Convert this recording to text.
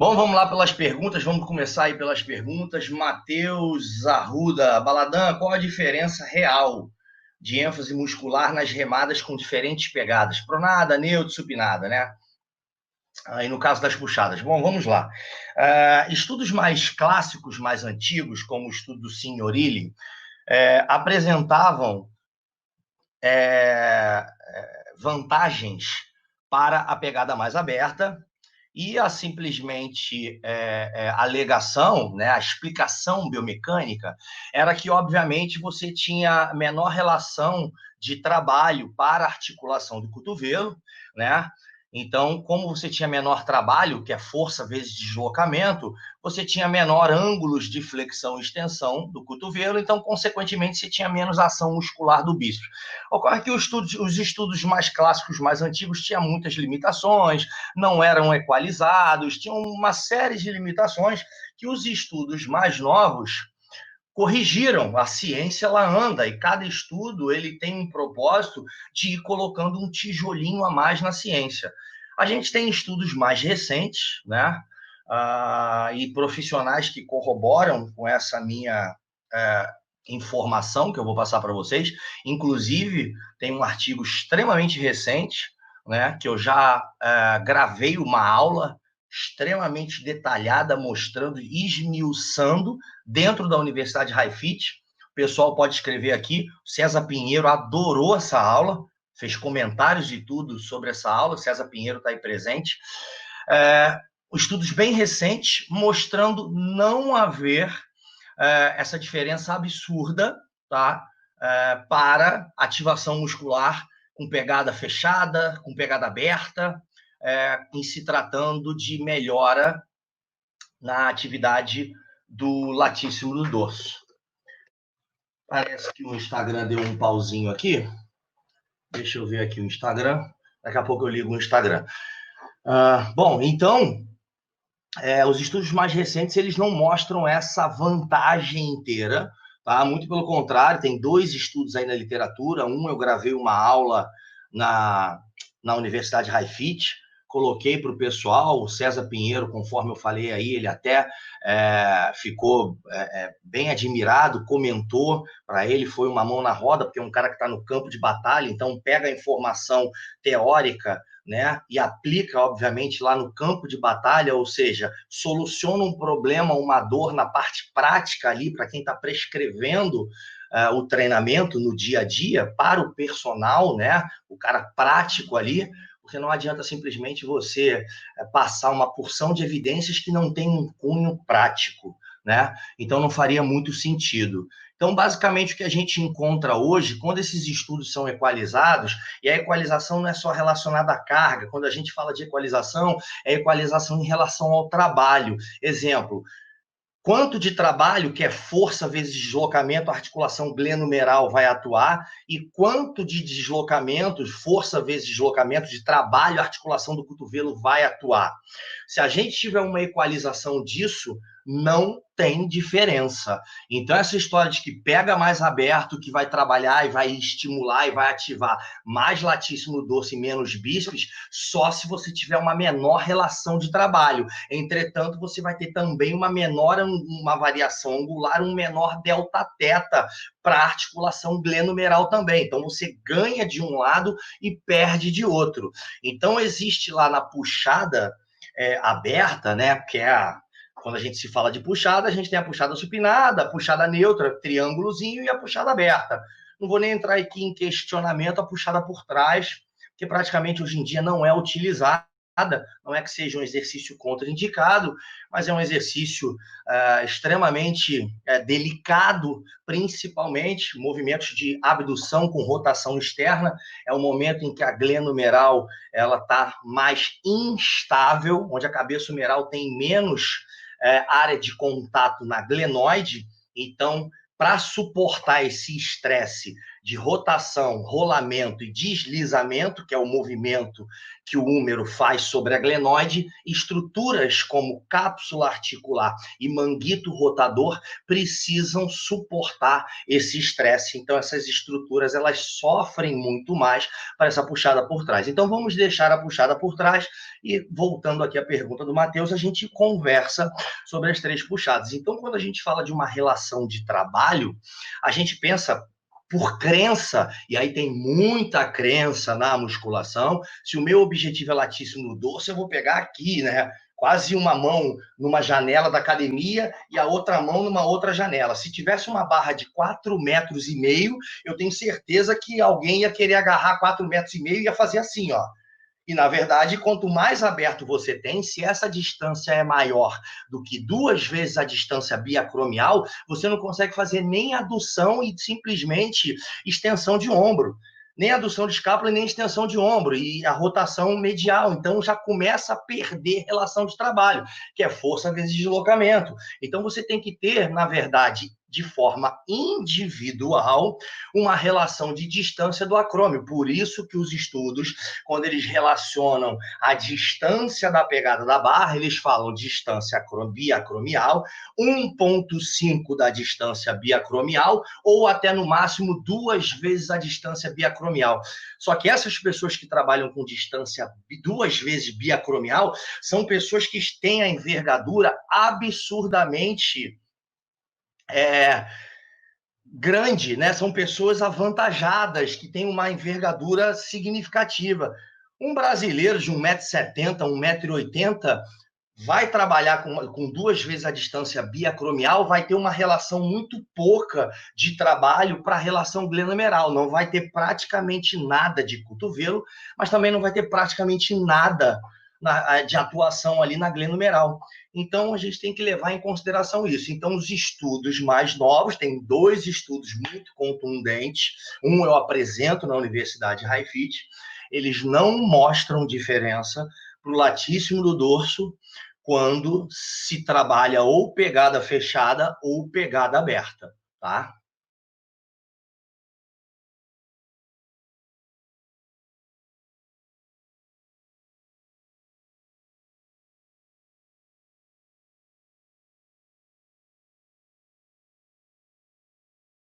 Bom, vamos lá pelas perguntas, vamos começar aí pelas perguntas. Matheus Arruda, Baladã, qual a diferença real de ênfase muscular nas remadas com diferentes pegadas? Pronada, neutro, supinada, né? Aí no caso das puxadas. Bom, vamos lá. Estudos mais clássicos, mais antigos, como o estudo do Signorilli, apresentavam vantagens para a pegada mais aberta, e a simplesmente alegação, né, a explicação biomecânica, era que, obviamente, você tinha menor relação de trabalho para a articulação do cotovelo, né? Então, como você tinha menor trabalho, que é força vezes deslocamento, você tinha menor ângulos de flexão e extensão do cotovelo, então, consequentemente, você tinha menos ação muscular do bíceps. Ocorre que os estudos mais clássicos, mais antigos, tinham muitas limitações, não eram equalizados, tinham uma série de limitações que os estudos mais novos corrigiram. A ciência, ela anda, e cada estudo ele tem um propósito de ir colocando um tijolinho a mais na ciência. A gente tem estudos mais recentes, né? E profissionais que corroboram com essa minha informação que eu vou passar para vocês. Inclusive, tem um artigo extremamente recente, né, que eu já gravei uma aula extremamente detalhada, mostrando e esmiuçando dentro da Universidade Raifit. O pessoal pode escrever aqui. O César Pinheiro adorou essa aula, fez comentários de tudo sobre essa aula. O César Pinheiro está aí presente. Estudos bem recentes mostrando não haver essa diferença absurda, tá? Para ativação muscular com pegada fechada, com pegada aberta, em se tratando de melhora na atividade do latíssimo do dorso. Parece que o Instagram deu um pauzinho aqui. Deixa eu ver aqui o Instagram. Daqui a pouco eu ligo o Instagram. Bom, então, os estudos mais recentes, eles não mostram essa vantagem inteira, tá? Muito pelo contrário, tem 2 estudos aí na literatura. Um, eu gravei uma aula na Universidade Raifit, coloquei para o pessoal. O César Pinheiro, conforme eu falei aí, ele até ficou bem admirado, comentou. Para ele foi uma mão na roda, porque é um cara que está no campo de batalha, então pega a informação teórica, né, e aplica, obviamente, lá no campo de batalha, ou seja, soluciona um problema, uma dor na parte prática ali, para quem está prescrevendo o treinamento no dia a dia, para o personal, né, o cara prático ali, porque não adianta simplesmente você passar uma porção de evidências que não tem um cunho prático, né? Então não faria muito sentido. Então, basicamente, o que a gente encontra hoje, quando esses estudos são equalizados, e a equalização não é só relacionada à carga, quando a gente fala de equalização, é equalização em relação ao trabalho. Exemplo, quanto de trabalho, que é força vezes deslocamento, a articulação glenumeral vai atuar, e quanto de deslocamentos, força vezes deslocamento de trabalho, a articulação do cotovelo vai atuar. Se a gente tiver uma equalização disso, não tem diferença. Então, essa história de que pega mais aberto, que vai trabalhar e vai estimular e vai ativar mais latíssimo dorso e menos bíceps, só se você tiver uma menor relação de trabalho. Entretanto, você vai ter também uma variação angular, um menor delta-teta para a articulação glenumeral também. Então, você ganha de um lado e perde de outro. Então, existe lá na puxada aberta, né, que é quando a gente se fala de puxada, a gente tem a puxada supinada, a puxada neutra, triângulozinho, e a puxada aberta. Não vou nem entrar aqui em questionamento a puxada por trás, que praticamente hoje em dia não é utilizada. Não é que seja um exercício contraindicado, mas é um exercício extremamente delicado, principalmente movimentos de abdução com rotação externa. É o momento em que a glenumeral está mais instável, onde a cabeça humeral tem menos área de contato na glenoide. Então, para suportar esse estresse de rotação, rolamento e deslizamento, que é o movimento que o húmero faz sobre a glenoide, estruturas como cápsula articular e manguito rotador precisam suportar esse estresse. Então, essas estruturas, elas sofrem muito mais para essa puxada por trás. Então, vamos deixar a puxada por trás e, voltando aqui à pergunta do Matheus, a gente conversa sobre as 3 puxadas. Então, quando a gente fala de uma relação de trabalho, a gente pensa por crença, e aí tem muita crença na musculação. Se o meu objetivo é latíssimo no dorso, eu vou pegar aqui, né? Quase uma mão numa janela da academia e a outra mão numa outra janela. Se tivesse uma barra de 4,5 metros, eu tenho certeza que alguém ia querer agarrar 4,5 metros e ia fazer assim, ó. E, na verdade, quanto mais aberto você tem, se essa distância é maior do que 2 vezes a distância biacromial, você não consegue fazer nem adução e simplesmente extensão de ombro. Nem adução de escápula e nem extensão de ombro. E a rotação medial. Então, já começa a perder relação de trabalho, que é força vezes deslocamento. Então, você tem que ter, na verdade, de forma individual, uma relação de distância do acrômio. Por isso que os estudos, quando eles relacionam a distância da pegada da barra, eles falam distância biacromial, 1,5 da distância biacromial, ou até no máximo 2 vezes a distância biacromial. Só que essas pessoas que trabalham com distância 2 vezes biacromial são pessoas que têm a envergadura absurdamente grande, né? São pessoas avantajadas, que têm uma envergadura significativa. Um brasileiro de 1,70 m, 1,80 m, vai trabalhar com 2 vezes a distância biacromial, vai ter uma relação muito pouca de trabalho para a relação glenomeral. Não vai ter praticamente nada de cotovelo, mas também não vai ter praticamente nada de atuação ali na glenomeral. Então, a gente tem que levar em consideração isso. Então, os estudos mais novos, tem 2 estudos muito contundentes. Um eu apresento na Universidade Highfit. Eles não mostram diferença para o latíssimo do dorso quando se trabalha ou pegada fechada ou pegada aberta, tá?